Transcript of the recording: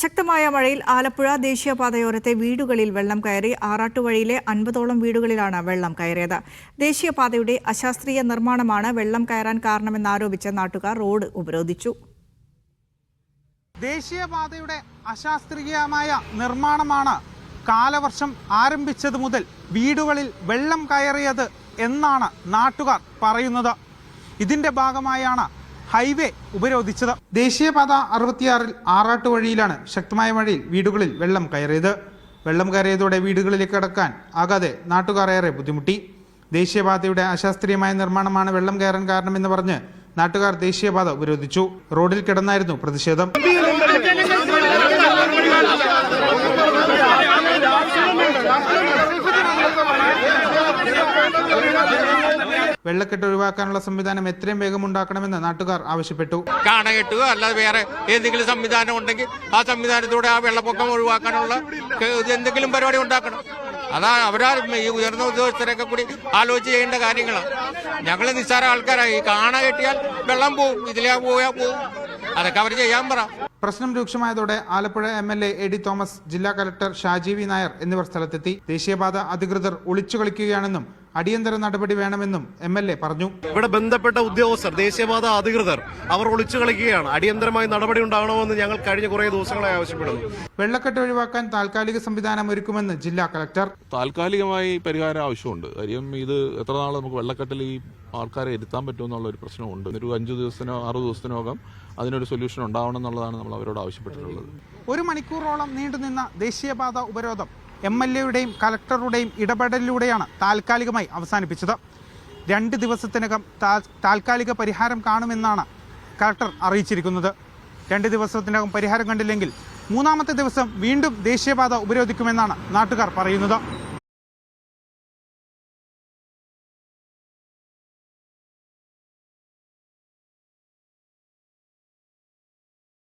ശക്തമായ മഴയിൽ ആലപ്പുഴ ദേശീയപാതയോരത്തെ വീടുകളിൽ വെള്ളം കയറി. ആറാട്ടുവഴിയിലെ 50ഓളം വീടുകളിലാണ് വെള്ളം കയറിയത്. ദേശീയപാതയുടെ അശാസ്ത്രീയ നിർമ്മാണമാണ് വെള്ളം കയറാൻ കാരണമെന്നാരോപിച്ച് നാട്ടുകാർ റോഡ് ഉപരോധിച്ചു. ദേശീയപാതയുടെ അശാസ്ത്രീയമായ നിർമ്മാണമാണ് കാലവർഷം ആരംഭിച്ചത് മുതൽ വീടുകളിൽ വെള്ളം കയറിയത് എന്നാണ് നാട്ടുകാർ പറയുന്നത്. ഇതിന്റെ ഭാഗമായാണ് ഹൈവേ ഉപരോധിച്ചത്. ദേശീയപാത 66-ൽ ആറാട്ടുവഴിയിലാണ് ശക്തമായ മഴയിൽ വീടുകളിൽ വെള്ളം കയറിയത്. വെള്ളം കയറിയതോടെ വീടുകളിലേക്ക് കടക്കാൻ ആകാതെ നാട്ടുകാർ ഏറെ ബുദ്ധിമുട്ടി. ദേശീയപാതയുടെ അശാസ്ത്രീയമായ നിർമ്മാണമാണ് വെള്ളം കയറാൻ കാരണമെന്ന് പറഞ്ഞ് നാട്ടുകാർ ദേശീയപാത ഉപരോധിച്ചു. റോഡിൽ കിടന്നായിരുന്നു പ്രതിഷേധം. വെള്ളക്കെട്ട് ഒഴിവാക്കാനുള്ള സംവിധാനം എത്രയും വേഗം ഉണ്ടാക്കണമെന്ന് നാട്ടുകാർ ആവശ്യപ്പെട്ടു. കാണകെട്ടുക അല്ലാതെ വേറെ എന്തെങ്കിലും സംവിധാനം ഉണ്ടെങ്കിൽ ആ സംവിധാനത്തോടെ ആ വെള്ളപ്പൊക്കം ഒഴിവാക്കാനുള്ള എന്തെങ്കിലും പരിപാടി ഉണ്ടാക്കണം. അതാ അവരാ ഈ ഉയർന്ന ഉദ്യോഗസ്ഥരൊക്കെ കൂടി ആലോചിച്ച് ചെയ്യേണ്ട കാര്യങ്ങളാണ്. ഞങ്ങൾ നിസ്സാര ആൾക്കാരായി. കാണ കെട്ടിയാൽ വെള്ളം പോവും, ഇതിലേ പോയാൽ പോവും. അതൊക്കെ അവർ ചെയ്യാൻ പറ. പ്രശ്നം രൂക്ഷമായതോടെ ആലപ്പുഴ MLA AD തോമസ്, ജില്ലാ കലക്ടർ ഷാജി വി നായർ എന്നിവർ സ്ഥലത്തെത്തി. ദേശീയപാത അധികൃതർ ഒളിച്ചു കളിക്കുകയാണെന്നും അടിയന്തര നടപടി വേണമെന്നും MLA പറഞ്ഞു. ഇവിടെ ബന്ധപ്പെട്ട ഉദ്യോഗസ്ഥർ, ദേശീയപാത അധികൃതർ അവർ ഒളിച്ചു കളിക്കുകയാണ്. അടിയന്തരമായി നടപടി ഉണ്ടാകണമെന്ന് ഞങ്ങൾ കഴിഞ്ഞ കുറേ ദിവസങ്ങളായി ആവശ്യപ്പെടുന്നു. വെള്ളക്കെട്ട് ഒഴിവാക്കാൻ താൽക്കാലിക സംവിധാനം ഒരുക്കുമെന്ന് ജില്ലാ കലക്ടർ. താൽക്കാലികമായി പരിഹാരം ആവശ്യമുണ്ട്. കാര്യം ഇത് എത്ര നാൾ നമുക്ക് വെള്ളക്കെട്ടിൽ ഈ ആൾക്കാരെ ഇരുത്താൻ പറ്റുമെന്നുള്ള ഒരു പ്രശ്നമുണ്ട്. ഒരു 5 ദിവസത്തിനോ 6 ദിവസത്തിനോകം അതിനൊരു സൊല്യൂഷൻ ഉണ്ടാവണം എന്നുള്ളതാണ് നമ്മൾ അവരോട് ആവശ്യപ്പെട്ടിട്ടുള്ളത്. 1 മണിക്കൂറോളം നീണ്ടുനിന്ന ദേശീയപാത ഉപരോധം MLAയുടെയും കലക്ടറുടെയും ഇടപെടലിലൂടെയാണ് താൽക്കാലികമായി അവസാനിപ്പിച്ചത്. 2 ദിവസത്തിനകം താൽക്കാലിക പരിഹാരം കാണുമെന്നാണ് കലക്ടർ അറിയിച്ചിരിക്കുന്നത്. 2 ദിവസത്തിനകം പരിഹാരം കണ്ടില്ലെങ്കിൽ 3-ാമത്തെ ദിവസം വീണ്ടും ദേശീയപാത ഉപരോധിക്കുമെന്നാണ് നാട്ടുകാർ പറയുന്നത്.